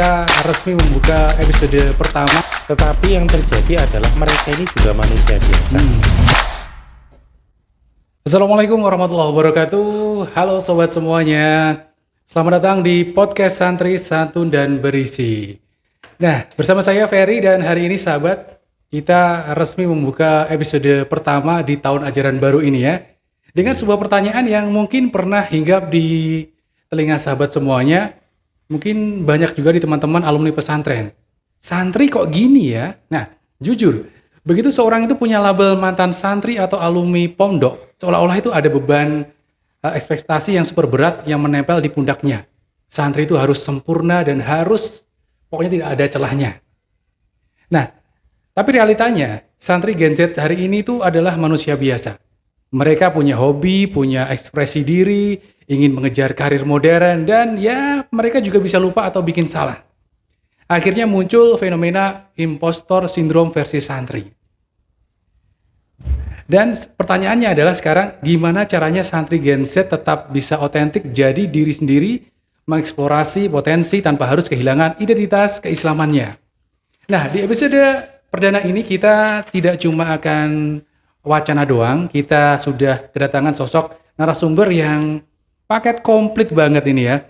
kita resmi membuka episode pertama. Tetapi yang terjadi adalah mereka ini juga manusia biasa. Assalamualaikum warahmatullahi wabarakatuh. Halo sobat semuanya. Selamat datang di podcast Santri Santun dan Berisi. Nah, bersama saya Ferry dan hari ini sahabat, kita resmi membuka episode pertama di tahun ajaran baru ini ya. Dengan sebuah pertanyaan yang mungkin pernah hinggap di telinga sahabat semuanya. Mungkin banyak juga di teman-teman alumni pesantren. Santri kok gini ya? Nah, jujur, begitu seorang itu punya label mantan santri atau alumni pondok, seolah-olah itu ada beban ekspektasi yang super berat yang menempel di pundaknya. Santri itu harus sempurna dan harus pokoknya tidak ada celahnya. Nah, tapi realitanya santri Gen Z hari ini itu adalah manusia biasa. Mereka punya hobi, punya ekspresi diri, ingin mengejar karir modern, dan ya mereka juga bisa lupa atau bikin salah. Akhirnya muncul fenomena impostor syndrome versi santri. Dan pertanyaannya adalah sekarang, gimana caranya santri Gen Z tetap bisa otentik jadi diri sendiri, mengeksplorasi potensi tanpa harus kehilangan identitas keislamannya. Nah, di episode perdana ini kita tidak cuma akan wacana doang, kita sudah kedatangan sosok narasumber yang paket komplit banget ini ya.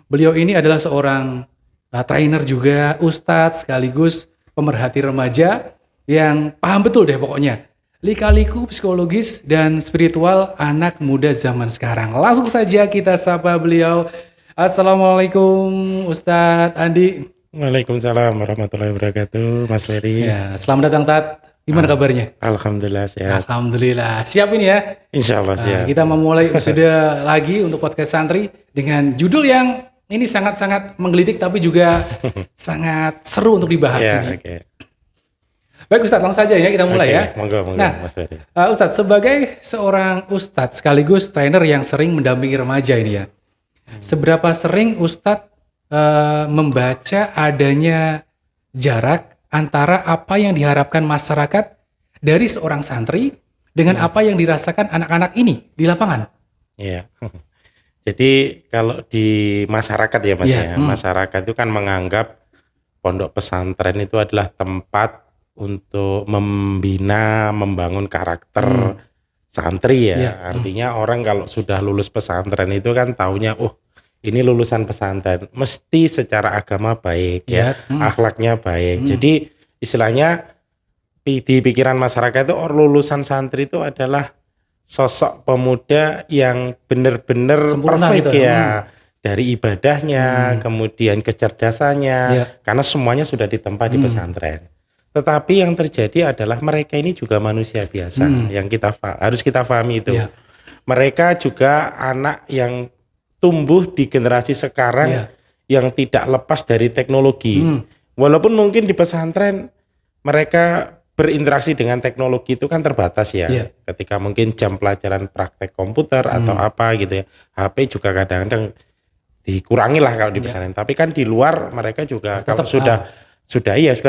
Beliau ini adalah seorang trainer juga, ustadz sekaligus pemerhati remaja yang paham betul deh pokoknya lika-liku psikologis dan spiritual anak muda zaman sekarang. Langsung saja kita sapa beliau. Assalamualaikum Ustadz Andi. Waalaikumsalam warahmatullahi wabarakatuh, Mas Ferry. Ya, selamat datang Tat. Gimana kabarnya? Alhamdulillah sehat. Alhamdulillah. Siap ini ya? Insya Allah siap. Kita memulai episode lagi untuk podcast santri dengan judul yang ini sangat-sangat menggelidik tapi juga sangat seru untuk dibahas ini. Okay. Baik Ustadz, langsung saja ya kita mulai ya. Monggo, Nah, Mas Ferry. Ustadz, sebagai seorang ustadz sekaligus trainer yang sering mendampingi remaja ini ya, seberapa sering Ustadz membaca adanya jarak antara apa yang diharapkan masyarakat dari seorang santri dengan apa yang dirasakan anak-anak ini di lapangan? Iya. Jadi kalau di masyarakat ya Mas ya, masyarakat itu kan menganggap pondok pesantren itu adalah tempat untuk membina, membangun karakter santri ya. Artinya orang kalau sudah lulus pesantren itu kan taunya, ini lulusan pesantren, mesti secara agama baik ya, akhlaknya baik. Jadi istilahnya di pikiran masyarakat itu lulusan santri itu adalah sosok pemuda yang benar-benar perfect gitu, ya. Dari ibadahnya, kemudian kecerdasannya, karena semuanya sudah ditempa di pesantren. Tetapi yang terjadi adalah mereka ini juga manusia biasa, yang harus kita pahami itu. Mereka juga anak yang tumbuh di generasi sekarang yang tidak lepas dari teknologi. Walaupun mungkin di pesantren mereka berinteraksi dengan teknologi itu kan terbatas ya. Ketika mungkin jam pelajaran praktek komputer atau apa gitu ya. HP juga kadang-kadang dikurangi lah kalau di pesantren. Tapi kan di luar mereka juga kalau sudah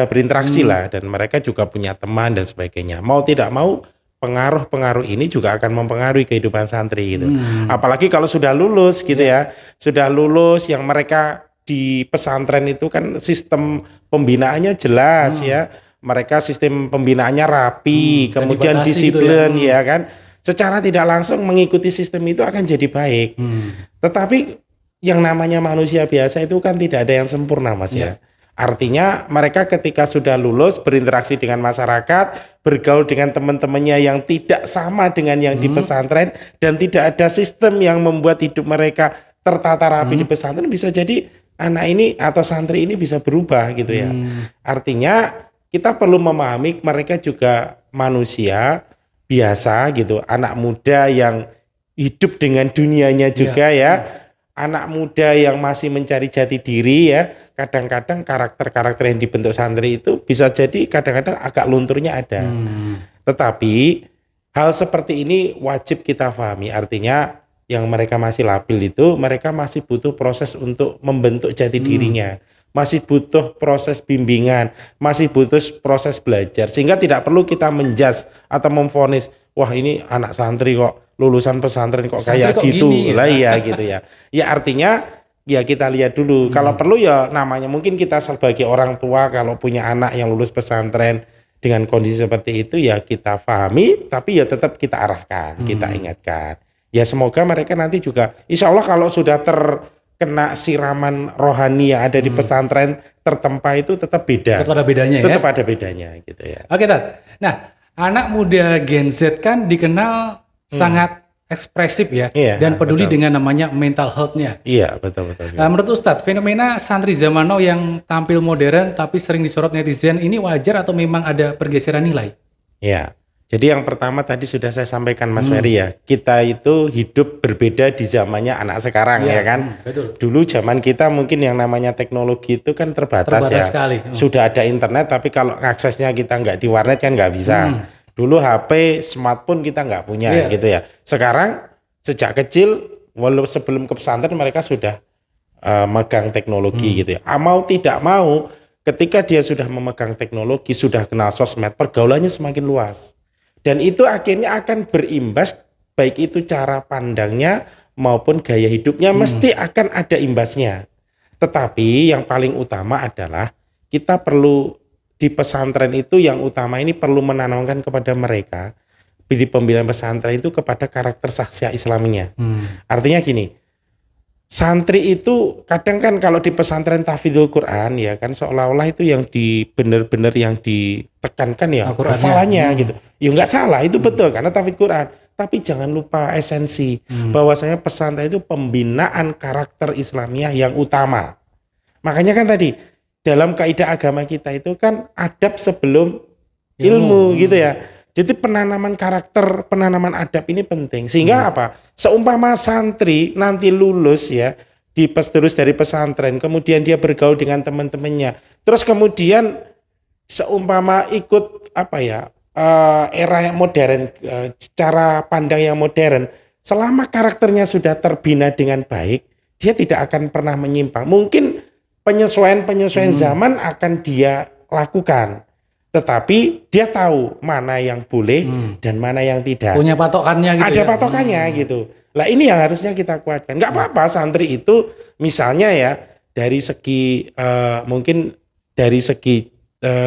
berinteraksi lah, dan mereka juga punya teman dan sebagainya. Mau tidak mau pengaruh-pengaruh ini juga akan mempengaruhi kehidupan santri gitu. Apalagi kalau sudah lulus gitu ya. Sudah lulus, yang mereka di pesantren itu kan sistem pembinaannya jelas ya. Mereka sistem pembinaannya rapi, kemudian disiplin gitu ya kan. Secara tidak langsung mengikuti sistem itu akan jadi baik. Tetapi yang namanya manusia biasa itu kan tidak ada yang sempurna Mas ya. Artinya mereka ketika sudah lulus berinteraksi dengan masyarakat, bergaul dengan teman-temannya yang tidak sama dengan yang di pesantren, dan tidak ada sistem yang membuat hidup mereka tertata rapi di pesantren, bisa jadi anak ini atau santri ini bisa berubah gitu ya. Artinya kita perlu memahami mereka juga manusia biasa gitu, anak muda yang hidup dengan dunianya juga ya. Anak muda yang masih mencari jati diri ya. Kadang-kadang karakter-karakter yang dibentuk santri itu bisa jadi kadang-kadang agak lunturnya ada. Tetapi hal seperti ini wajib kita pahami. Artinya yang mereka masih labil itu, mereka masih butuh proses untuk membentuk jati dirinya. Masih butuh proses bimbingan, masih butuh proses belajar. Sehingga tidak perlu kita menjas atau memvonis, wah ini anak santri kok lulusan pesantren kok kayak gitu. Lah ya gitu ya. Ya artinya ya kita lihat dulu. Kalau perlu ya namanya mungkin kita sebagai orang tua kalau punya anak yang lulus pesantren dengan kondisi seperti itu ya kita pahami, tapi ya tetap kita arahkan, kita ingatkan. Ya semoga mereka nanti juga, insya Allah kalau sudah terkena siraman rohani yang ada di pesantren tertempa itu tetap beda. Tetap ada bedanya Tetap ya. ada bedanya gitu ya. Oke, Tat. Nah, anak muda Gen Z kan dikenal sangat ekspresif ya, Iya, dan peduli betul. dengan namanya mental health-nya. Iya betul. Menurut Ustadz, fenomena santri zaman now yang tampil modern tapi sering disorot netizen ini wajar atau memang ada pergeseran nilai? Ya, jadi yang pertama tadi sudah saya sampaikan Mas Ferry ya, kita itu hidup berbeda di zamannya anak sekarang ya kan. Betul. Dulu zaman kita mungkin yang namanya teknologi itu kan terbatas ya. Sekali. Sudah ada internet tapi kalau aksesnya kita nggak di warnet kan nggak bisa. Dulu HP, smartphone kita nggak punya gitu ya. Sekarang sejak kecil, walau sebelum ke pesantren mereka sudah megang teknologi gitu ya. Mau tidak mau, ketika dia sudah memegang teknologi, sudah kenal sosmed, pergaulannya semakin luas. Dan itu akhirnya akan berimbas, baik itu cara pandangnya maupun gaya hidupnya, mesti akan ada imbasnya. Tetapi yang paling utama adalah kita perlu di pesantren itu yang utama ini perlu menanamkan kepada mereka di pembinaan pesantren itu kepada karakter sahsiah Islaminya. Artinya gini, santri itu kadang kan kalau di pesantren tahfidzul Quran ya kan seolah-olah itu yang benar-benar yang ditekankan ya hafalannya gitu. Ya nggak salah, itu betul karena tahfidz Quran. Tapi jangan lupa esensi bahwasanya pesantren itu pembinaan karakter Islamiah yang utama. Makanya kan tadi dalam kaidah agama kita itu kan adab sebelum ilmu gitu ya. Jadi penanaman karakter, penanaman adab ini penting. Sehingga apa? Seumpama santri nanti lulus ya, terus dari pesantren, kemudian dia bergaul dengan teman-temannya. Terus kemudian seumpama ikut apa ya? Era yang modern, cara pandang yang modern. Selama karakternya sudah terbina dengan baik, dia tidak akan pernah menyimpang. Mungkin penyesuaian zaman akan dia lakukan. Tetapi dia tahu mana yang boleh dan mana yang tidak. Punya patokannya gitu. Ada patokannya gitu. Lah ini yang harusnya kita kuatkan. Nggak apa-apa santri itu misalnya ya dari segi mungkin dari segi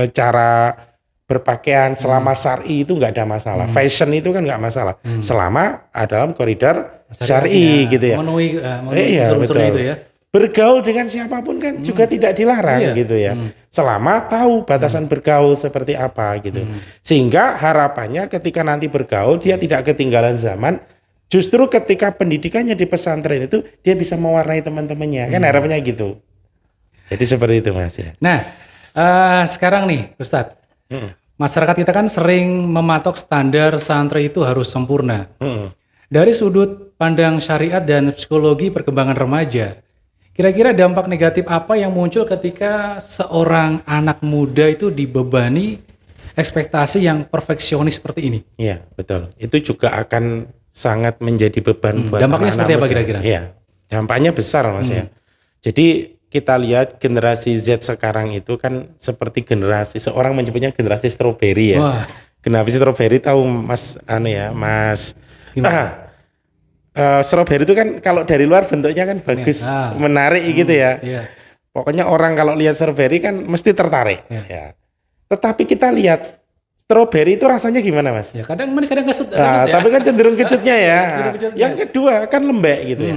cara berpakaian selama syar'i itu nggak ada masalah. Fashion itu kan nggak masalah. Selama dalam koridor syar'i gitu ya. Memenuhi betul. itu ya. Bergaul dengan siapapun kan juga tidak dilarang gitu ya. Selama tahu batasan bergaul seperti apa gitu. Sehingga harapannya ketika nanti bergaul dia tidak ketinggalan zaman. Justru ketika pendidikannya di pesantren itu dia bisa mewarnai teman-temannya. Kan harapannya gitu. Jadi seperti itu Mas ya. Nah, sekarang nih Ustadz. Masyarakat kita kan sering mematok standar santri itu harus sempurna. Dari sudut pandang syariat dan psikologi perkembangan remaja, kira-kira dampak negatif apa yang muncul ketika seorang anak muda itu dibebani ekspektasi yang perfeksionis seperti ini? Iya, betul. Itu juga akan sangat menjadi beban buat dampaknya anak-anak seperti apa muda. kira-kira? Iya, dampaknya besar Mas ya. Jadi kita lihat generasi Z sekarang itu kan seperti generasi, seorang menyebutnya generasi stroberi ya. Wah. Generasi stroberi tahu Mas Mas strawberry itu kan kalau dari luar bentuknya kan bagus, menarik gitu ya. Iya. Pokoknya orang kalau lihat strawberry kan mesti tertarik. Ya. Tetapi kita lihat strawberry itu rasanya gimana Mas? Ya kadang manis kadang kecut. Tapi kan cenderung kecutnya ya. Kecutnya. Yang kedua kan lembek gitu ya.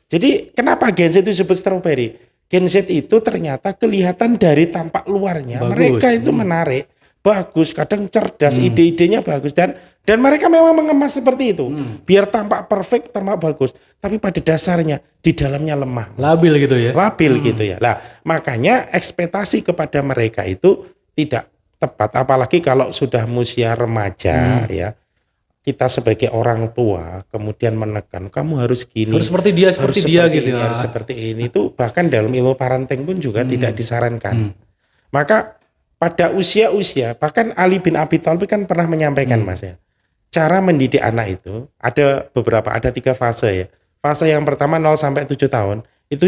Jadi kenapa Gen Z itu disebut strawberry? Gen Z itu ternyata kelihatan dari tampak luarnya. Bagus. Mereka itu menarik. Bagus, kadang cerdas, ide-idenya bagus dan mereka memang mengemas seperti itu, biar tampak perfect, tampak bagus, tapi pada dasarnya di dalamnya lemah, Mas. Labil gitu ya. Labil gitu ya. Lah, makanya ekspektasi kepada mereka itu tidak tepat, apalagi kalau sudah usia remaja ya. Kita sebagai orang tua kemudian menekan kamu harus gini, Harus seperti dia, seperti dia seperti gitu ini, ya. harus seperti ini itu bahkan dalam ilmu parenting pun juga tidak disarankan. Maka pada usia-usia, bahkan Ali bin Abi Thalib kan pernah menyampaikan Mas ya, cara mendidik anak itu ada 3 fase ya. Fase yang pertama 0 sampai 7 tahun, itu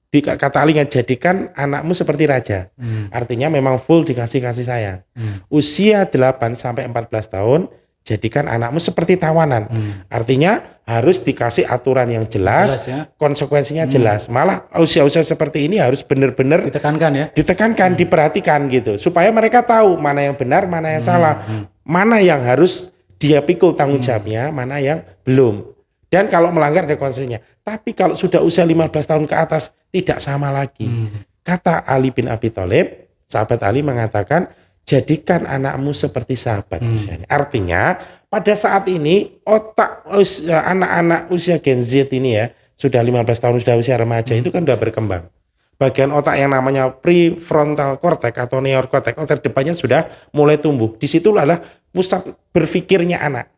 kata Ali jadikan anakmu seperti raja. Artinya memang full dikasih kasih sayang. Usia 8 sampai 14 tahun, jadikan anakmu seperti tawanan. Artinya harus dikasih aturan yang jelas, konsekuensinya jelas. Malah usia-usia seperti ini harus benar-benar ditekankan, diperhatikan gitu. Supaya mereka tahu mana yang benar, mana yang salah. Mana yang harus dia pikul tanggung jawabnya, mana yang belum. Dan kalau melanggar ada konsekuensinya. Tapi kalau sudah usia 15 tahun ke atas, tidak sama lagi. Kata Ali bin Abi Thalib, sahabat Ali mengatakan, jadikan anakmu seperti sahabat usianya. Artinya pada saat ini otak anak-anak usia Gen Z ini ya, sudah 15 tahun, sudah usia remaja itu kan sudah berkembang. Bagian otak yang namanya prefrontal cortex atau neocortex, otak depannya sudah mulai tumbuh. Disitulah pusat berpikirnya anak.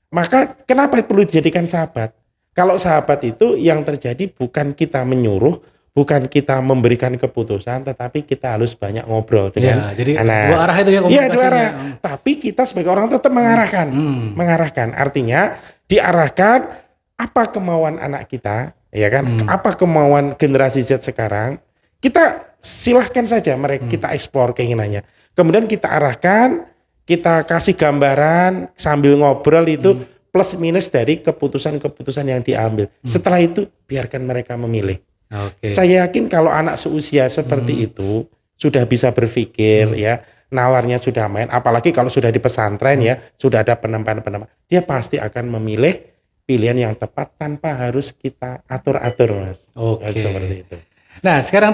Maka kenapa perlu dijadikan sahabat? Kalau sahabat itu yang terjadi bukan kita menyuruh, bukan kita memberikan keputusan, tetapi kita harus banyak ngobrol dengan jadi anak. Dua arah itu ya komunikasinya. Iya, dua arah. Tapi kita sebagai orang tetap mengarahkan. Mengarahkan. Artinya diarahkan apa kemauan anak kita, ya kan? Apa kemauan generasi Z sekarang? Kita silahkan saja mereka kita eksplor keinginannya. Kemudian kita arahkan, kita kasih gambaran sambil ngobrol itu plus minus dari keputusan-keputusan yang diambil. Setelah itu biarkan mereka memilih. Saya yakin kalau anak seusia seperti itu sudah bisa berpikir ya, nalarnya sudah main, apalagi kalau sudah di pesantren ya, sudah ada penempaan-penempaan, dia pasti akan memilih pilihan yang tepat tanpa harus kita atur-atur, Mas. Seperti itu. Nah, sekarang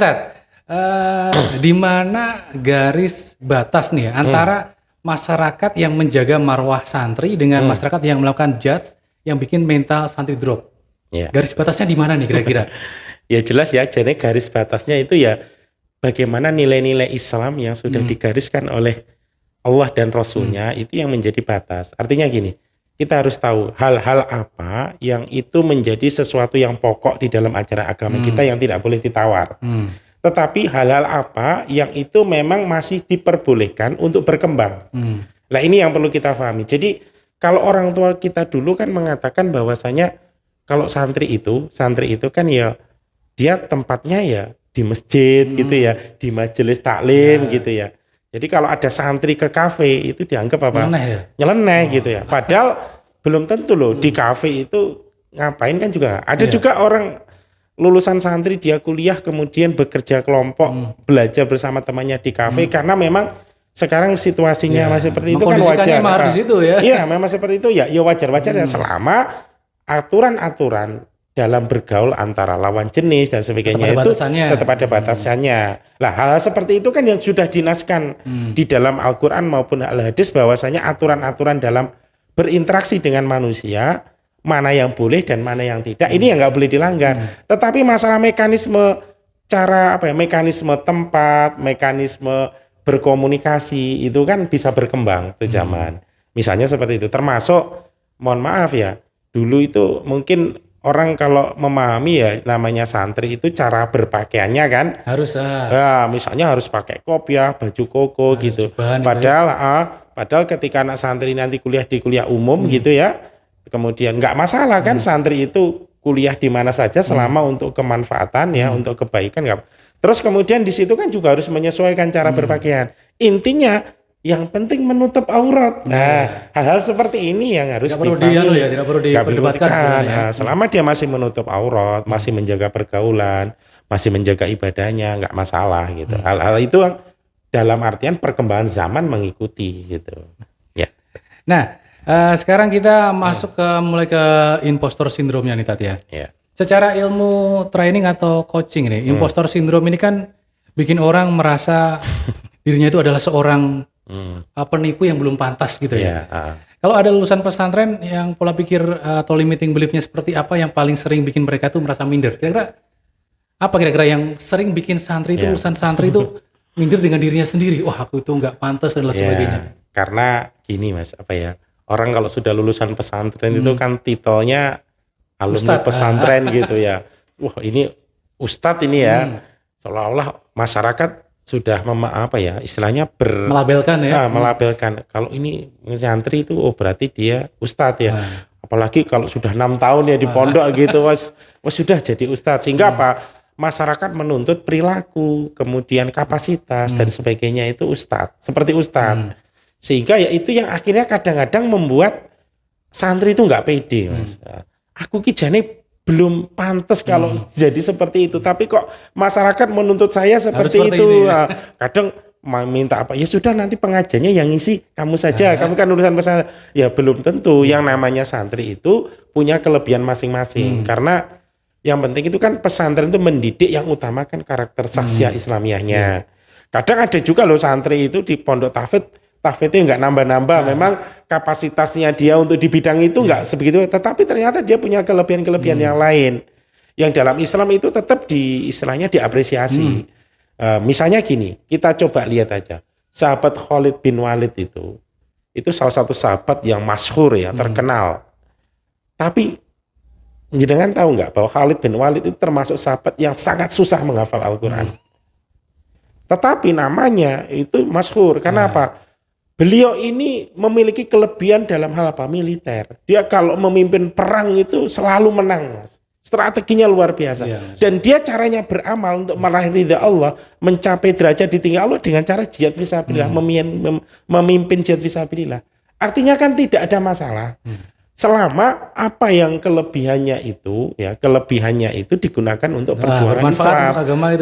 di mana garis batas nih antara masyarakat yang menjaga marwah santri dengan masyarakat yang melakukan judge yang bikin mental santri drop? Garis batasnya di mana nih kira-kira? Ya jelas ya, jadi garis batasnya itu ya bagaimana nilai-nilai Islam yang sudah digariskan oleh Allah dan Rasulnya itu yang menjadi batas. Artinya gini, kita harus tahu hal-hal apa yang itu menjadi sesuatu yang pokok di dalam ajaran agama kita yang tidak boleh ditawar. Tetapi hal-hal apa yang itu memang masih diperbolehkan untuk berkembang. Nah ini yang perlu kita pahami. Jadi kalau orang tua kita dulu kan mengatakan bahwasanya kalau santri itu kan ya dia tempatnya ya di masjid gitu ya, di majelis taklim gitu ya. Jadi kalau ada santri ke kafe itu dianggap apa? Nyeleneh gitu ya. Padahal belum tentu loh di kafe itu ngapain kan juga. Ada juga orang lulusan santri dia kuliah kemudian bekerja kelompok, belajar bersama temannya di kafe karena memang sekarang situasinya masih seperti itu kan wajar. Iya, memang seperti itu ya wajar-wajar ya selama aturan-aturan dalam bergaul antara lawan jenis dan sebagainya itu tetap ada batasannya. Lah hal seperti itu kan yang sudah dinaskan di dalam Al-Quran maupun Al-Hadis bahwasanya aturan-aturan dalam berinteraksi dengan manusia mana yang boleh dan mana yang tidak ini yang nggak boleh dilanggar. Tetapi masalah mekanisme mekanisme tempat, mekanisme berkomunikasi itu kan bisa berkembang ke zaman. Misalnya seperti itu. Termasuk mohon maaf ya dulu itu mungkin orang kalau memahami ya namanya santri itu cara berpakaiannya kan harus misalnya harus pakai kopiah, baju koko gitu. Padahal ketika anak santri nanti kuliah di kuliah umum gitu ya, kemudian nggak masalah kan santri itu kuliah di mana saja selama untuk kemanfaatan ya, untuk kebaikan nggak. Terus kemudian di situ kan juga harus menyesuaikan cara berpakaian. Intinya yang penting menutup aurat. Nah, hal-hal seperti ini yang harus dipahami. Tidak perlu diperdebatkan. Selama dia masih menutup aurat, masih menjaga pergaulan, masih menjaga ibadahnya, nggak masalah gitu. Hal-hal itu dalam artian perkembangan zaman mengikuti gitu. Ya. Nah, sekarang kita masuk mulai ke impostor syndrome-nya nih Tat ya. Ya. Secara ilmu training atau coaching nih, impostor syndrome ini kan bikin orang merasa dirinya itu adalah seorang penipu yang belum pantas gitu ya. Kalau ada lulusan pesantren yang pola pikir atau limiting belief-nya seperti apa yang paling sering bikin mereka tuh merasa minder? Kira-kira yang sering bikin santri itu lulusan santri itu minder dengan dirinya sendiri? Wah, aku itu nggak pantas dan lain sebagainya. Karena gini Mas, orang kalau sudah lulusan pesantren itu kan titelnya alumni pesantren gitu ya. Wah, ini ustadz ini ya. Seolah-olah masyarakat sudah istilahnya melabelkan ya. Melabelkan kalau ini santri itu berarti dia ustadz ya. Apalagi kalau sudah 6 tahun ya di pondok gitu sudah jadi ustadz. Sehingga masyarakat menuntut perilaku, kemudian kapasitas dan sebagainya itu ustadz, seperti ustadz. Sehingga ya itu yang akhirnya kadang-kadang membuat santri itu nggak pede, Mas. Aku ki jane belum pantas kalau jadi seperti itu, tapi kok masyarakat menuntut saya seperti seperti itu. ini, ya. Nah, kadang minta apa? Ya sudah, nanti pengajiannya yang ngisi kamu saja. Kamu kan urusan pesantren. Ya belum tentu. Yang namanya santri itu punya kelebihan masing-masing. Karena yang penting itu kan pesantren itu mendidik, yang utama kan karakter saksiyah Islamiyahnya. Kadang ada juga loh santri itu di pondok tahfidnya nggak nambah-nambah. Memang kapasitasnya dia untuk di bidang itu nggak sebegitu. Tetapi ternyata dia punya kelebihan-kelebihan yang lain. Yang dalam Islam itu tetap istilahnya diapresiasi. Misalnya gini, kita coba lihat aja. Sahabat Khalid bin Walid itu salah satu sahabat yang masyhur ya, terkenal. Tapi jenengan tahu nggak bahwa Khalid bin Walid itu termasuk sahabat yang sangat susah menghafal Al-Quran. Tetapi namanya itu masyhur. Karena apa? Beliau ini memiliki kelebihan dalam hal apa? Militer. Dia kalau memimpin perang itu selalu menang, Mas. Strateginya luar biasa. Dan dia caranya beramal untuk meraih ridha Allah, mencapai derajat di tingkat Allah dengan cara jihad fisabilillah, memimpin jihad fisabilillah. Artinya kan tidak ada masalah. Selama apa yang kelebihannya itu digunakan untuk perjuangan Islam,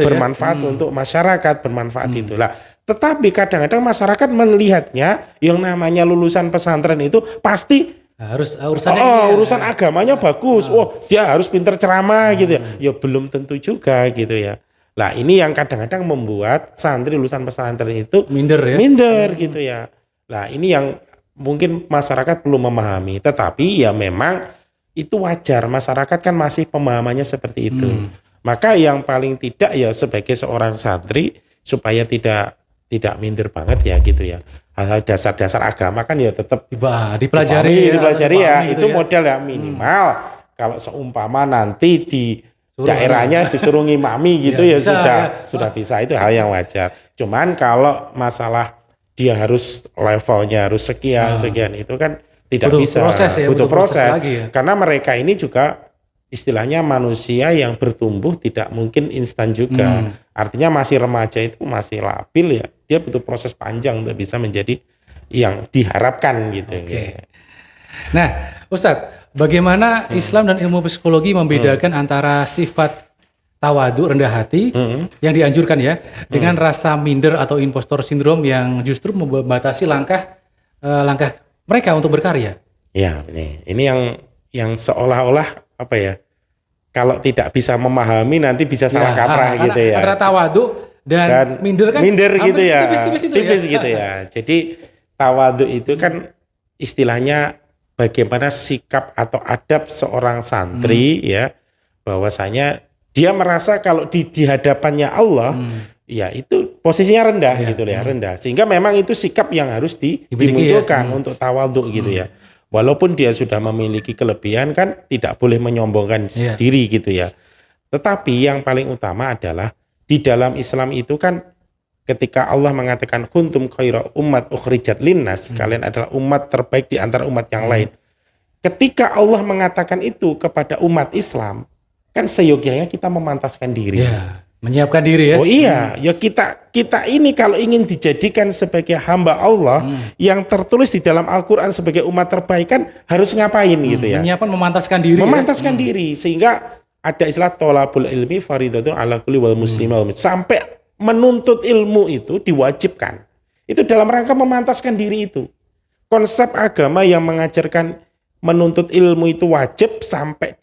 bermanfaat untuk masyarakat, bermanfaat itulah. Tetapi kadang-kadang masyarakat melihatnya yang namanya lulusan pesantren itu pasti urusan agamanya bagus. Dia harus pinter ceramah gitu ya. Ya belum tentu juga gitu ya. Lah ini yang kadang-kadang membuat santri lulusan pesantren itu minder gitu ya. Lah ini yang mungkin masyarakat belum memahami. Tetapi ya memang itu wajar, masyarakat kan masih pemahamannya seperti itu. Maka yang paling tidak ya sebagai seorang santri supaya tidak minder banget ya gitu ya. Hal-hal dasar-dasar agama kan ya tetap dipelajari ya. Itu modal ya minimal. Kalau seumpama nanti di daerahnya disuruh ngimami gitu ya sudah bisa, itu hal yang wajar. Cuman kalau masalah dia harus levelnya harus sekian itu kan tidak bisa. Butuh proses. Karena mereka ini juga istilahnya manusia yang bertumbuh tidak mungkin instan juga. Artinya masih remaja itu masih labil ya. Dia butuh proses panjang untuk bisa menjadi yang diharapkan gitu. Nah, Ustadz, bagaimana Islam dan ilmu psikologi membedakan antara sifat tawadu, rendah hati yang dianjurkan ya, dengan rasa minder atau impostor sindrom yang justru membatasi langkah mereka untuk berkarya? Ya, ini yang seolah-olah apa ya? Kalau tidak bisa memahami nanti bisa salah kaprah gitu ya. Antara tawadu dan minder kan gitu ya. Tipis gitu ya. Jadi tawadu itu kan istilahnya bagaimana sikap atau adab seorang santri ya, bahwasanya dia merasa kalau di hadapannya Allah ya itu posisinya rendah gitu ya, rendah. Sehingga memang itu sikap yang harus dimunculkan untuk tawadu gitu ya. Walaupun dia sudah memiliki kelebihan kan tidak boleh menyombongkan diri gitu ya. Tetapi yang paling utama adalah di dalam Islam itu kan ketika Allah mengatakan kuntum khaira ummat ukhrijat linnas, kalian adalah umat terbaik di antara umat yang lain. Ketika Allah mengatakan itu kepada umat Islam, kan seyogyanya kita memantaskan diri. Menyiapkan diri ya. Oh iya, ya kita ini kalau ingin dijadikan sebagai hamba Allah yang tertulis di dalam Al-Quran sebagai umat terbaik kan harus ngapain gitu ya. Menyiapkan, memantaskan diri. Memantaskan diri, sehingga ada istilah tolabul ilmi faridatun ala kulli wal muslim wal muslim. Sampai menuntut ilmu itu diwajibkan. Itu dalam rangka memantaskan diri itu. Konsep agama yang mengajarkan menuntut ilmu itu wajib sampai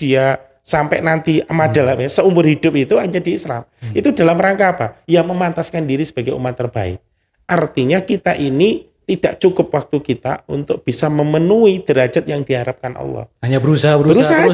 nanti amadal seumur hidup itu hanya di Islam. Itu dalam rangka apa? Ya memantaskan diri sebagai umat terbaik. Artinya kita ini tidak cukup waktu kita untuk bisa memenuhi derajat yang diharapkan Allah. Hanya berusaha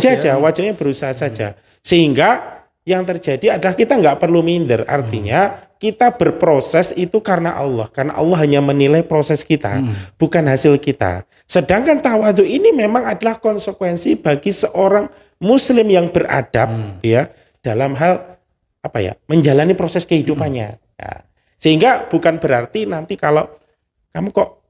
saja, wajahnya berusaha saja. Sehingga yang terjadi adalah kita nggak perlu minder. Artinya kita berproses itu karena Allah. Karena Allah hanya menilai proses kita, bukan hasil kita. Sedangkan tawadu ini memang adalah konsekuensi bagi seorang Muslim yang beradab ya dalam hal apa ya, menjalani proses kehidupannya. Ya. Sehingga bukan berarti nanti kalau kamu kok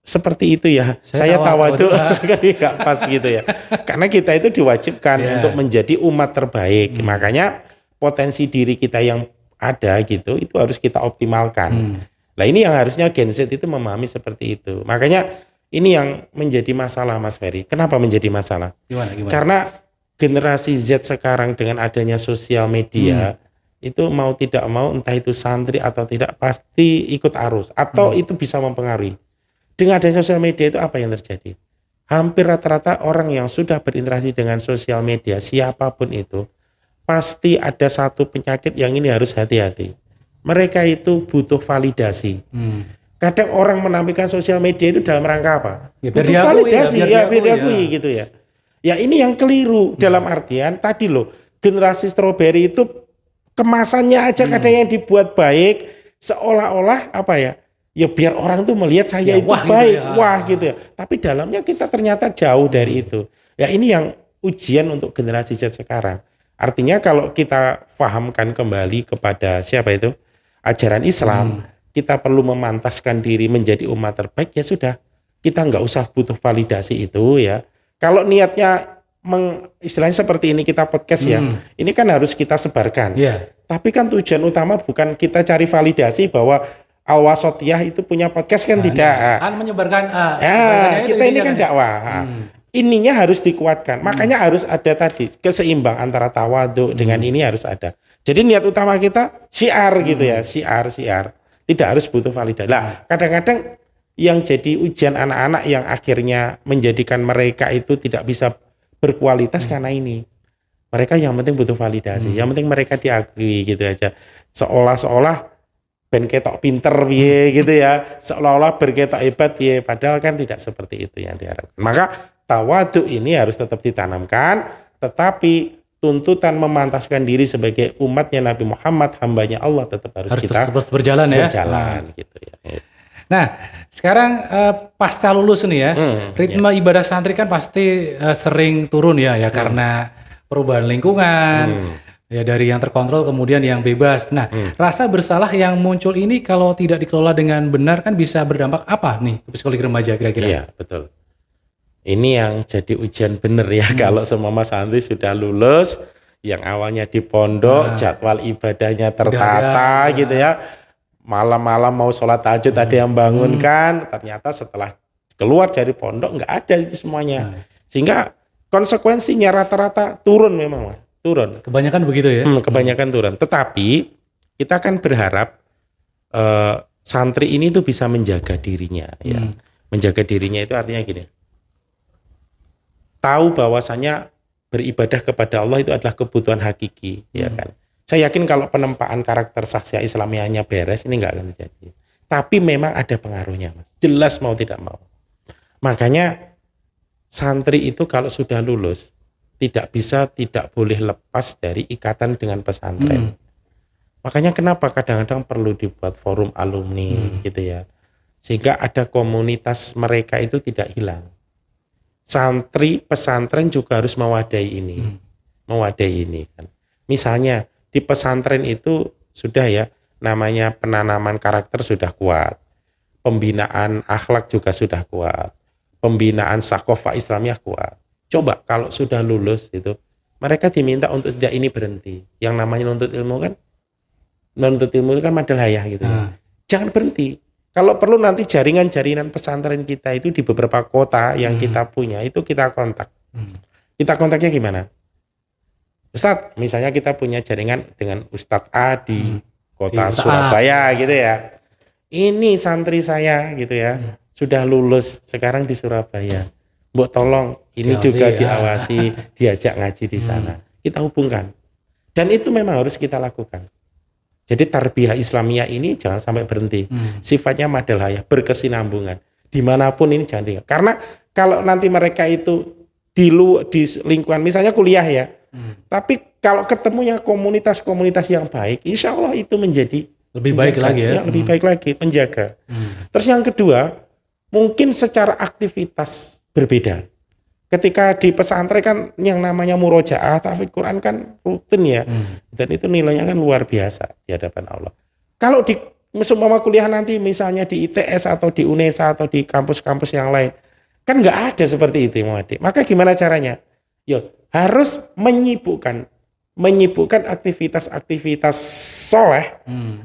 seperti itu ya, saya tawadu kan nggak pas gitu ya. Karena kita itu diwajibkan untuk menjadi umat terbaik. Makanya potensi diri kita yang ada gitu itu harus kita optimalkan. Nah ini yang harusnya Gen Z itu memahami seperti itu. Makanya ini yang menjadi masalah Mas Ferry. Kenapa menjadi masalah? Gimana? Karena generasi Z sekarang dengan adanya sosial media itu mau tidak mau entah itu santri atau tidak pasti ikut arus atau itu bisa mempengaruhi. Dengan adanya sosial media itu apa yang terjadi? Hampir rata-rata orang yang sudah berinteraksi dengan sosial media siapapun itu pasti ada satu penyakit yang ini harus hati-hati. Mereka itu butuh validasi. Kadang orang menampilkan sosial media itu dalam rangka apa? Ya, biar butuh diakui, validasi, biar biar diakui, diakui gitu ya. Ya ini yang keliru dalam artian tadi loh, generasi strawberry itu kemasannya aja kadang yang dibuat baik seolah-olah apa ya? Ya biar orang tuh melihat saya itu wah baik, gitu ya. wah gitu ya. Tapi dalamnya kita ternyata jauh dari itu. Ya ini yang ujian untuk generasi Z sekarang. Artinya kalau kita fahamkan kembali kepada siapa itu? Ajaran Islam, kita perlu memantaskan diri menjadi umat terbaik, ya sudah. Kita nggak usah butuh validasi itu ya. Kalau niatnya istilahnya seperti ini kita podcast ya, ini kan harus kita sebarkan. Tapi kan tujuan utama bukan kita cari validasi bahwa Al-Wasatiyah itu punya podcast kan tidak. Kan menyebarkan kita ini kan dakwah. Ininya harus dikuatkan. Makanya harus ada tadi keseimbang antara tawadhu dengan ini harus ada. Jadi niat utama kita syiar gitu ya, syiar. Tidak harus butuh validasi. Nah, kadang-kadang yang jadi ujian anak-anak yang akhirnya menjadikan mereka itu tidak bisa berkualitas karena ini. Mereka yang penting butuh validasi, yang penting mereka diakui gitu aja. Seolah-olah ben ketok pinter gitu ya, seolah-olah berketok hebat padahal kan tidak seperti itu yang diharapkan. Maka tawadhu ini harus tetap ditanamkan, tetapi tuntutan memantaskan diri sebagai umatnya Nabi Muhammad, hambanya Allah tetap harus kita terus berjalan ya. Gitu ya. Nah, sekarang pasca lulus nih ya, ritme ibadah santri kan pasti sering turun ya karena perubahan lingkungan. Ya dari yang terkontrol kemudian yang bebas. Nah, rasa bersalah yang muncul ini kalau tidak dikelola dengan benar kan bisa berdampak apa nih psikologi remaja kira-kira? Iya, betul. Ini yang jadi ujian bener ya kalau semua santri sudah lulus, yang awalnya di pondok, jadwal ibadahnya tertata gitu ya. Malam-malam mau sholat tahajud ada yang bangunkan, ternyata setelah keluar dari pondok nggak ada itu semuanya. Sehingga konsekuensinya rata-rata turun memang Mas. Turun. Kebanyakan begitu ya? Kebanyakan turun. Tetapi kita kan berharap santri ini tuh bisa menjaga dirinya. Ya. Menjaga dirinya itu artinya gini. Tahu bahwasanya beribadah kepada Allah itu adalah kebutuhan hakiki. Ya kan. Saya yakin kalau penempaan karakter saksya Islamiyahnya beres ini nggak akan terjadi. Tapi memang ada pengaruhnya Mas. Jelas mau tidak mau. Makanya santri itu kalau sudah lulus tidak boleh lepas dari ikatan dengan pesantren. Makanya kenapa kadang-kadang perlu dibuat forum alumni gitu ya. Sehingga ada komunitas mereka itu tidak hilang. Santri pesantren juga harus mewadai ini. Mewadai ini kan. Misalnya di pesantren itu sudah ya namanya penanaman karakter sudah kuat. Pembinaan akhlak juga sudah kuat. Pembinaan sakofah Islamiyah kuat. Coba kalau sudah lulus itu, mereka diminta untuk tidak ini berhenti. Yang namanya nuntut ilmu kan, nuntut ilmu itu kan madal hayah gitu ya. Jangan berhenti. Kalau perlu nanti jaringan-jaringan pesantren kita itu di beberapa kota yang kita punya itu kita kontak. Kita kontaknya gimana? Ustadz, misalnya kita punya jaringan dengan Ustadz A di kota Surabaya gitu ya. Ini santri saya gitu ya, sudah lulus sekarang di Surabaya. Mbok tolong ini diawasi, juga diawasi, diajak ngaji di sana. Kita hubungkan. Dan itu memang harus kita lakukan. Jadi tarbiyah Islamiyah ini jangan sampai berhenti. Sifatnya madal hayah, berkesinambungan. Dimanapun ini jangan tinggal. Karena kalau nanti mereka itu di lingkungan, misalnya kuliah ya. Tapi kalau ketemunya komunitas-komunitas yang baik, insya Allah itu menjadi lebih baik lagi ya. Lebih baik lagi, penjaga. Terus yang kedua, mungkin secara aktivitas berbeda. Ketika di pesantren kan yang namanya murojaah, tahfidz Quran kan rutin ya. Dan itu nilainya kan luar biasa di hadapan Allah. Kalau di semua kuliah nanti misalnya di ITS atau di UNESA atau di kampus-kampus yang lain, kan nggak ada seperti itu Muhammad. Maka gimana caranya? Yo, harus menyibukkan menyibukkan aktivitas-aktivitas soleh,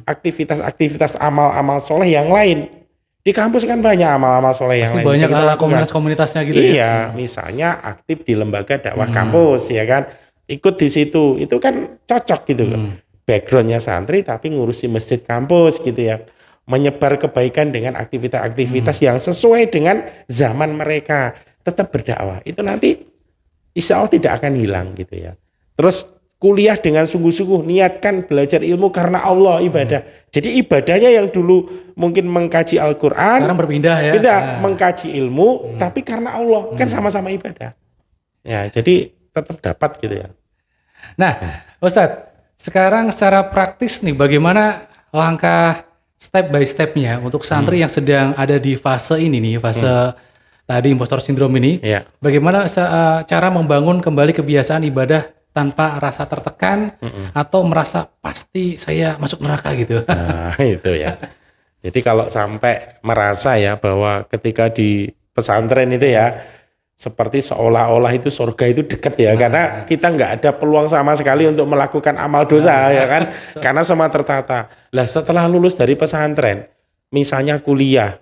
aktivitas-aktivitas amal-amal soleh yang lain. Di kampus kan banyak amal-amal soleh yang lain. Banyak komunitas-komunitasnya gitu ya. Iya, misalnya aktif di lembaga dakwah kampus ya kan, ikut di situ, itu kan cocok gitu kan. Backgroundnya santri tapi ngurusi masjid kampus gitu ya, menyebar kebaikan dengan aktivitas-aktivitas yang sesuai dengan zaman mereka, tetap berdakwah. Itu nanti insya Allah tidak akan hilang gitu ya. Terus kuliah dengan sungguh-sungguh, niatkan belajar ilmu karena Allah, ibadah. Jadi ibadahnya yang dulu mungkin mengkaji Al-Quran, sekarang berpindah ya. Tidak, mengkaji ilmu, tapi karena Allah, kan sama-sama ibadah. Ya, jadi tetap dapat gitu ya. Nah, Ustadz, sekarang secara praktis nih, bagaimana langkah step by stepnya untuk santri yang sedang ada di fase ini nih, fase tadi impostor syndrome ini, Ya. bagaimana cara membangun kembali kebiasaan ibadah tanpa rasa tertekan atau merasa pasti saya masuk neraka gitu. Nah, itu ya. Jadi kalau sampai merasa ya bahwa ketika di pesantren itu ya seperti seolah-olah itu surga itu dekat ya, karena kita nggak ada peluang sama sekali untuk melakukan amal dosa ya kan, karena semua tertata. Lah setelah lulus dari pesantren, misalnya kuliah,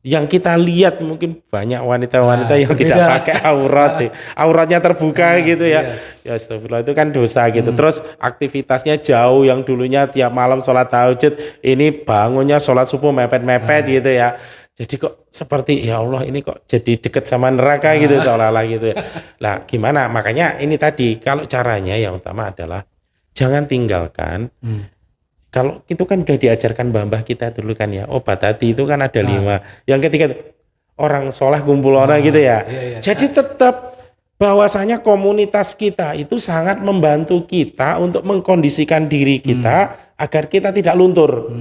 yang kita lihat mungkin banyak wanita-wanita yang berbeda. tidak pakai aurat, auratnya terbuka gitu ya. Ya astagfirullah, itu kan dosa gitu. Terus aktivitasnya jauh, yang dulunya tiap malam sholat tahajud, ini bangunnya sholat subuh mepet-mepet gitu ya. Jadi kok seperti ya Allah ini kok jadi deket sama neraka gitu seolah-olah gitu ya. Lah gimana? Makanya ini tadi, kalau caranya yang utama adalah jangan tinggalkan. Kalau itu kan udah diajarkan mbah-mbah kita dulu kan ya, obat hati itu kan ada 5. Yang ketiga orang soleh kumpul orang gitu ya. Jadi tetap bahwasanya komunitas kita itu sangat membantu kita untuk mengkondisikan diri kita agar kita tidak luntur.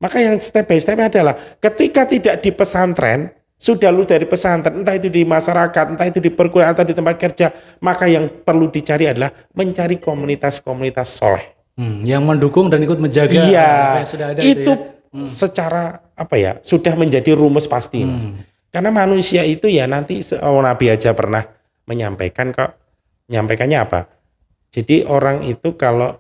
Maka yang step by step adalah ketika tidak di pesantren, sudah lulus dari pesantren, entah itu di masyarakat, entah itu di perguruan atau di tempat kerja, maka yang perlu dicari adalah mencari komunitas-komunitas soleh. Yang mendukung dan ikut menjaga apa yang sudah ada itu secara apa ya sudah menjadi rumus pasti, Mas. Karena manusia itu ya nanti Nabi aja pernah menyampaikan kok, menyampaikannya apa? Jadi orang itu kalau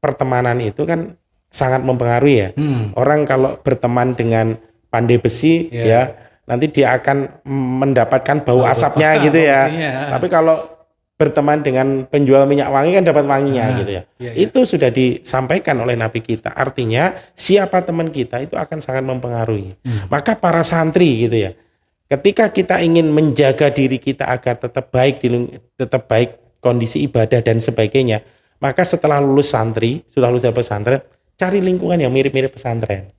pertemanan itu kan sangat mempengaruhi ya. Orang kalau berteman dengan pandai besi ya nanti dia akan mendapatkan bau asapnya gitu ya. Tapi kalau berteman dengan penjual minyak wangi kan dapat wanginya gitu ya. Itu sudah disampaikan oleh Nabi kita. Artinya siapa teman kita itu akan sangat mempengaruhi. Maka para santri gitu ya, ketika kita ingin menjaga diri kita agar tetap baik kondisi ibadah dan sebagainya, maka setelah lulus santri, sudah lulus dari pesantren, cari lingkungan yang mirip-mirip pesantren.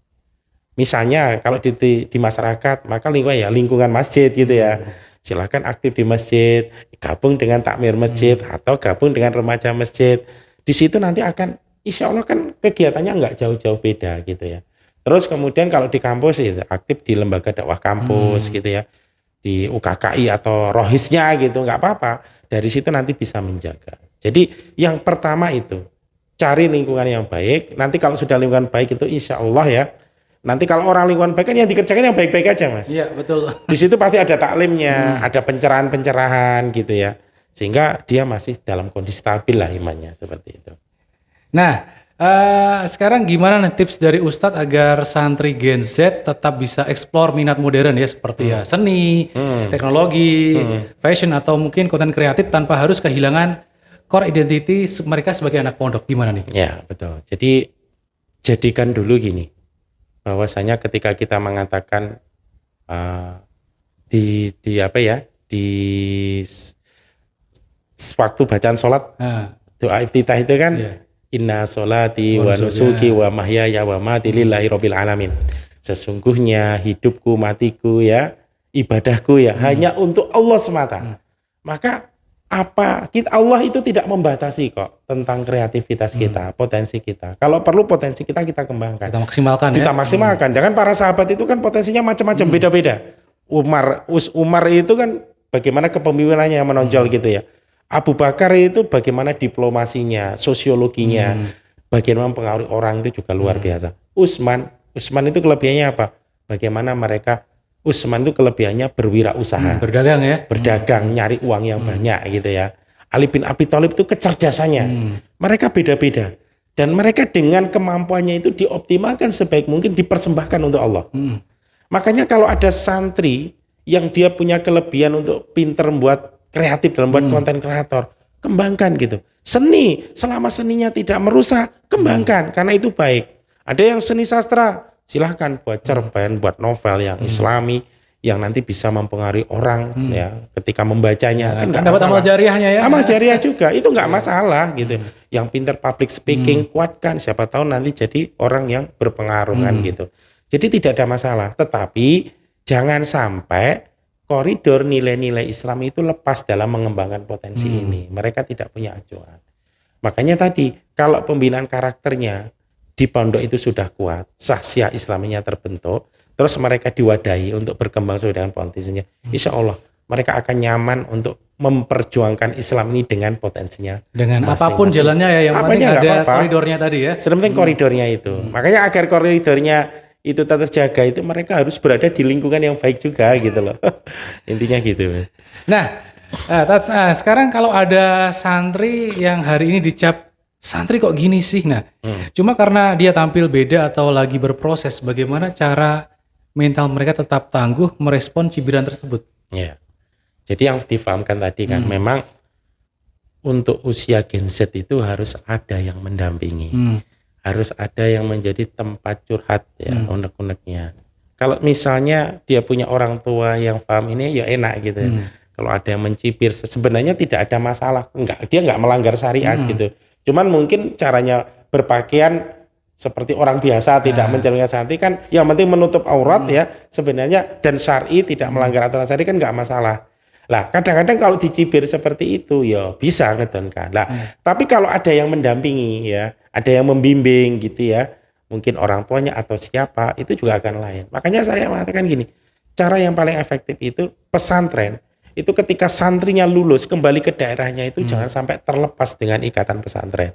Misalnya kalau di masyarakat, maka lingkungan masjid gitu ya. Silakan aktif di masjid, gabung dengan takmir masjid atau gabung dengan remaja masjid. Di situ nanti akan insya Allah kan kegiatannya nggak jauh-jauh beda gitu ya. Terus kemudian kalau di kampus ya aktif di lembaga dakwah kampus gitu ya, di UKKI atau rohisnya gitu, nggak apa-apa. Dari situ nanti bisa menjaga. Jadi yang pertama itu cari lingkungan yang baik. Nanti kalau sudah lingkungan baik itu insya Allah ya. Nanti kalau orang lingkungan baik kan yang dikerjakan yang baik-baik aja, Mas. Iya, betul. Di situ pasti ada taklimnya, ada pencerahan-pencerahan gitu ya. Sehingga dia masih dalam kondisi stabil lah imannya seperti itu. Nah, sekarang gimana nih tips dari Ustadz agar santri Gen Z tetap bisa eksplor minat modern ya seperti ya seni, teknologi, fashion atau mungkin konten kreatif tanpa harus kehilangan core identity mereka sebagai anak pondok. Gimana nih? Ya, betul. Jadi jadikan dulu gini. Bahwasanya ketika kita mengatakan di waktu bacaan sholat doa iftitah itu kan inna sholati wa nusuki wa mahyaya wa mati lillahi rabbil alamin. Sesungguhnya hidupku, matiku ya, ibadahku ya hanya untuk Allah semata. Maka Allah itu tidak membatasi kok tentang kreativitas kita, potensi kita. Kalau perlu potensi kita kembangkan. Kita maksimalkan Kita maksimalkan. Jangan para sahabat itu kan potensinya macam-macam, beda-beda. Umar itu kan bagaimana kepemimpinannya yang menonjol gitu ya. Abu Bakar itu bagaimana diplomasinya, sosiologinya, bagaimana mempengaruhi orang itu juga luar biasa. Utsman itu kelebihannya apa? Bagaimana Utsman itu kelebihannya berwirausaha. Berdagang ya. Berdagang, nyari uang yang banyak gitu ya. Ali bin Abi Thalib itu kecerdasannya. Mereka beda-beda. Dan mereka dengan kemampuannya itu dioptimalkan sebaik mungkin, dipersembahkan untuk Allah. Makanya kalau ada santri yang dia punya kelebihan untuk pinter buat kreatif dalam buat konten kreator, kembangkan gitu. Seni, selama seninya tidak merusak, kembangkan karena itu baik. Ada yang seni sastra, silahkan buat cerpen, buat novel yang islami, yang nanti bisa mempengaruhi orang ya ketika membacanya. Kan nggak dapat masalah. amal jariahnya ya. Amal jariah juga, itu nggak masalah gitu. Yang pinter public speaking, kuatkan, siapa tahu nanti jadi orang yang berpengaruh kan gitu. Jadi tidak ada masalah, tetapi jangan sampai koridor nilai-nilai Islam itu lepas dalam mengembangkan potensi ini. Mereka tidak punya acuan. Makanya tadi, kalau pembinaan karakternya di pondok itu sudah kuat, sahsiah Islaminya terbentuk, terus mereka diwadahi untuk berkembang sesuai dengan potensinya, insya Allah mereka akan nyaman untuk memperjuangkan Islam ini dengan potensinya. Dengan apapun jalannya ya, yang penting ada koridornya tadi ya. Sebenarnya koridornya itu. Makanya agar koridornya itu terjaga itu mereka harus berada di lingkungan yang baik juga gitu loh. Intinya gitu. Nah, sekarang kalau ada santri yang hari ini dicap santri kok gini sih, nah cuma karena dia tampil beda atau lagi berproses, bagaimana cara mental mereka tetap tangguh merespon cibiran tersebut? Ya, jadi yang difahamkan tadi kan memang untuk usia Gen Z itu harus ada yang mendampingi. Harus ada yang menjadi tempat curhat ya, unek-uneknya. Kalau misalnya dia punya orang tua yang paham ini ya enak gitu. Kalau ada yang mencibir sebenarnya tidak ada masalah, dia nggak melanggar syariat gitu. Cuman mungkin caranya berpakaian seperti orang biasa, tidak menjalankan santri kan, yang penting menutup aurat ya sebenarnya, dan syar'i tidak melanggar aturan syar'i kan nggak masalah. Lah kadang-kadang kalau dicibir seperti itu ya bisa ngedonkan. Lah tapi kalau ada yang mendampingi ya, ada yang membimbing gitu ya, mungkin orang tuanya atau siapa, itu juga akan lain. Makanya saya mengatakan gini, cara yang paling efektif itu pesantren itu ketika santrinya lulus kembali ke daerahnya itu jangan sampai terlepas dengan ikatan pesantren.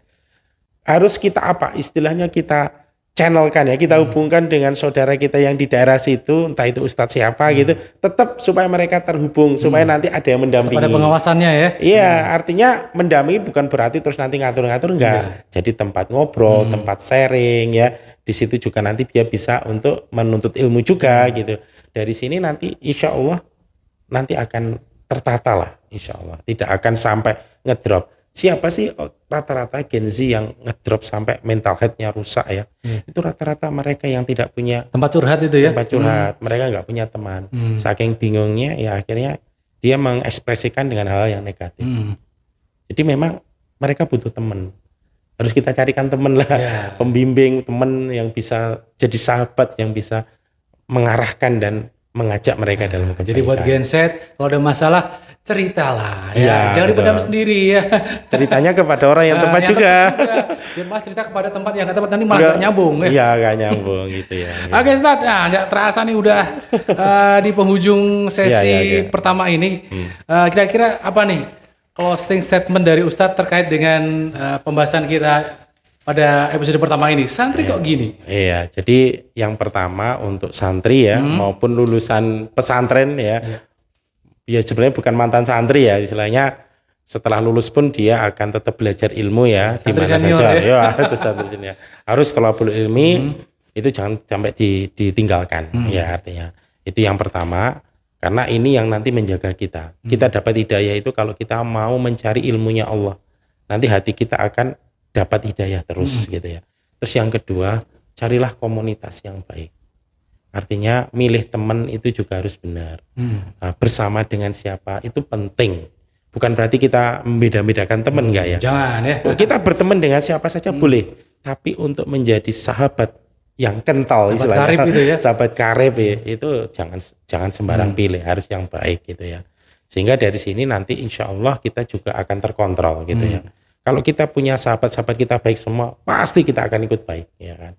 Harus kita apa? Istilahnya kita channelkan ya, kita hubungkan dengan saudara kita yang di daerah situ, entah itu ustadz siapa gitu, tetap supaya mereka terhubung, supaya nanti ada yang mendampingi. Ada pengawasannya ya? Iya, artinya mendampingi bukan berarti terus nanti ngatur-ngatur, enggak. Jadi tempat ngobrol, tempat sharing ya, di situ juga nanti dia bisa untuk menuntut ilmu juga gitu. Dari sini nanti insya Allah nanti akan tertata lah, insya Allah. Tidak akan sampai ngedrop. Siapa sih rata-rata Gen Z yang ngedrop sampai mental health-nya rusak ya? Itu rata-rata mereka yang tidak punya tempat curhat itu ya? Tempat curhat, mereka nggak punya teman. Saking bingungnya ya akhirnya dia mengekspresikan dengan hal yang negatif. Jadi memang mereka butuh teman. Harus kita carikan teman lah, pembimbing, teman yang bisa jadi sahabat, yang bisa mengarahkan dan mengajak mereka dalam kebaikan. Jadi buat Gen Z kalau ada masalah ceritalah ya, jangan dipendam sendiri ya. Ceritanya kepada orang yang tepat juga. Jangan malah cerita kepada tempat yang nggak tepat, nanti malah nggak nyambung ya. Iya nggak nyambung gitu ya. Oke Ustadz, nggak terasa nih udah di penghujung sesi pertama ini. Kira-kira apa nih closing statement dari Ustadz terkait dengan pembahasan kita pada episode pertama ini, santri kok gini? Iya, jadi yang pertama untuk santri ya maupun lulusan pesantren ya sebenarnya bukan mantan santri ya, istilahnya setelah lulus pun dia akan tetap belajar ilmu ya di mana saja ya, itu santri senior. Harus setelah ilmi itu jangan sampai ditinggalkan ya, artinya itu yang pertama, karena ini yang nanti menjaga kita. Kita dapat hidayah itu kalau kita mau mencari ilmunya Allah, nanti hati kita akan dapat hidayah terus gitu ya. Terus yang kedua, carilah komunitas yang baik. Artinya milih teman itu juga harus benar. Nah, bersama dengan siapa itu penting. Bukan berarti kita membeda-bedakan teman enggak ya. Jangan ya. Kita berteman dengan siapa saja boleh, tapi untuk menjadi sahabat yang kental, sahabat istilahnya karib itu ya. Sahabat karib ya, itu jangan sembarang pilih, harus yang baik gitu ya. Sehingga dari sini nanti insya Allah kita juga akan terkontrol gitu ya. Kalau kita punya sahabat-sahabat kita baik semua, pasti kita akan ikut baik ya kan.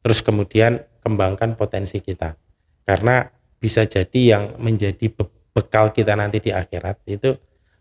Terus kemudian kembangkan potensi kita, karena bisa jadi yang menjadi bekal kita nanti di akhirat itu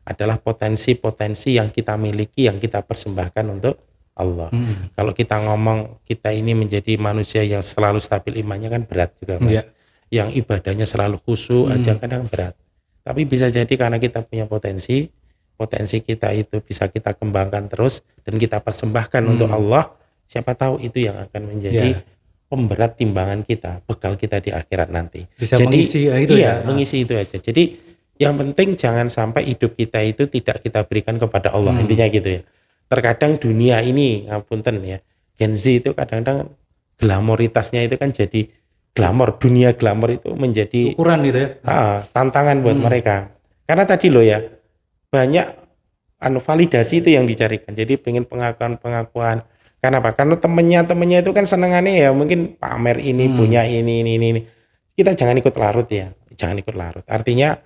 adalah potensi-potensi yang kita miliki, yang kita persembahkan untuk Allah. Kalau kita ngomong kita ini menjadi manusia yang selalu stabil imannya kan berat juga Mas. Yang ibadahnya selalu khusyuk aja kadang berat. Tapi bisa jadi karena kita punya potensi, potensi kita itu bisa kita kembangkan terus dan kita persembahkan untuk Allah, siapa tahu itu yang akan menjadi pemberat timbangan kita, bekal kita di akhirat nanti. Bisa jadi mengisi itu iya, mengisi itu aja. Jadi yang penting jangan sampai hidup kita itu tidak kita berikan kepada Allah, intinya gitu ya. Terkadang dunia ini, ngapunten ya, Gen Z itu kadang-kadang glamoritasnya itu kan jadi glamor, dunia glamor itu menjadi ukuran gitu ya. Tantangan buat mereka. Karena tadi loh ya, banyak validasi itu yang dicarikan. Jadi pengen pengakuan. Kenapa? Karena temennya itu kan senengannya ya mungkin pamer ini, punya ini. Kita jangan ikut larut ya. Jangan ikut larut. Artinya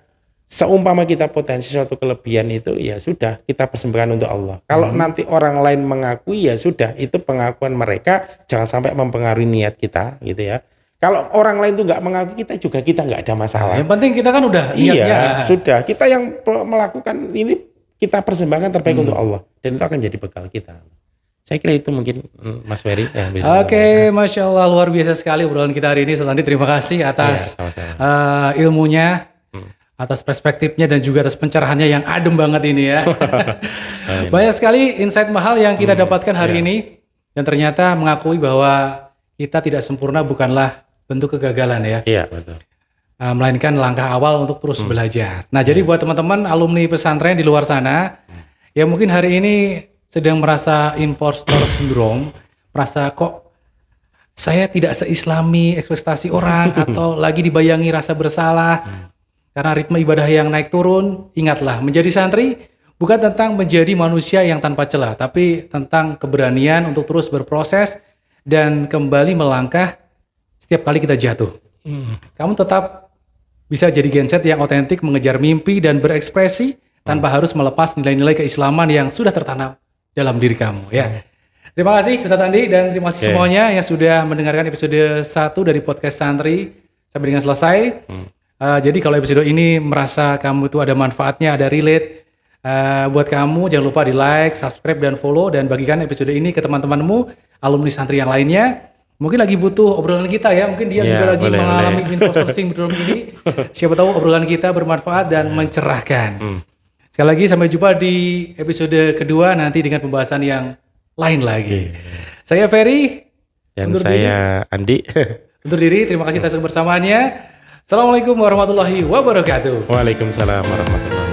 seumpama kita potensi suatu kelebihan itu ya sudah kita persembahkan untuk Allah. Kalau nanti orang lain mengakui ya sudah, itu pengakuan mereka, jangan sampai mempengaruhi niat kita gitu ya. Kalau orang lain tuh nggak mengakui kita nggak ada masalah. Yang penting kita kan udah niatnya. Sudah. Kita yang melakukan ini kita persembahkan terbaik untuk Allah dan itu akan jadi bekal kita. Saya kira itu mungkin Mas Ferry. Oke, Masya Allah, luar biasa sekali obrolan kita hari ini. Sultandi, terima kasih atas ilmunya, atas perspektifnya dan juga atas pencerahannya yang adem banget ini ya. Banyak sekali insight mahal yang kita dapatkan hari ini dan ternyata mengakui bahwa kita tidak sempurna bukanlah bentuk kegagalan ya. Iya, betul. Melainkan langkah awal untuk terus belajar. Nah, jadi buat teman-teman alumni pesantren di luar sana yang mungkin hari ini sedang merasa impostor syndrome, merasa kok saya tidak seislami ekspektasi orang atau lagi dibayangi rasa bersalah karena ritme ibadah yang naik turun, ingatlah menjadi santri bukan tentang menjadi manusia yang tanpa celah, tapi tentang keberanian untuk terus berproses dan kembali melangkah setiap kali kita jatuh. Kamu tetap bisa jadi genset yang otentik, mengejar mimpi dan berekspresi tanpa harus melepas nilai-nilai keislaman yang sudah tertanam dalam diri kamu ya. Terima kasih Ustaz Andi dan terima kasih semuanya yang sudah mendengarkan episode 1 dari podcast Santri sampai dengan selesai. Jadi kalau episode ini merasa kamu itu ada manfaatnya, ada relate buat kamu, jangan lupa di like, subscribe dan follow dan bagikan episode ini ke teman-temanmu alumni santri yang lainnya. Mungkin lagi butuh obrolan kita ya, mungkin dia juga lagi mengalami imposter syndrome ini. Siapa tahu obrolan kita bermanfaat dan mencerahkan. Sekali lagi sampai jumpa di episode kedua nanti dengan pembahasan yang lain lagi. Saya Ferry dan saya Andi. Undur diri, terima kasih atas kebersamaannya. Assalamualaikum warahmatullahi wabarakatuh. Waalaikumsalam warahmatullahi wabarakatuh.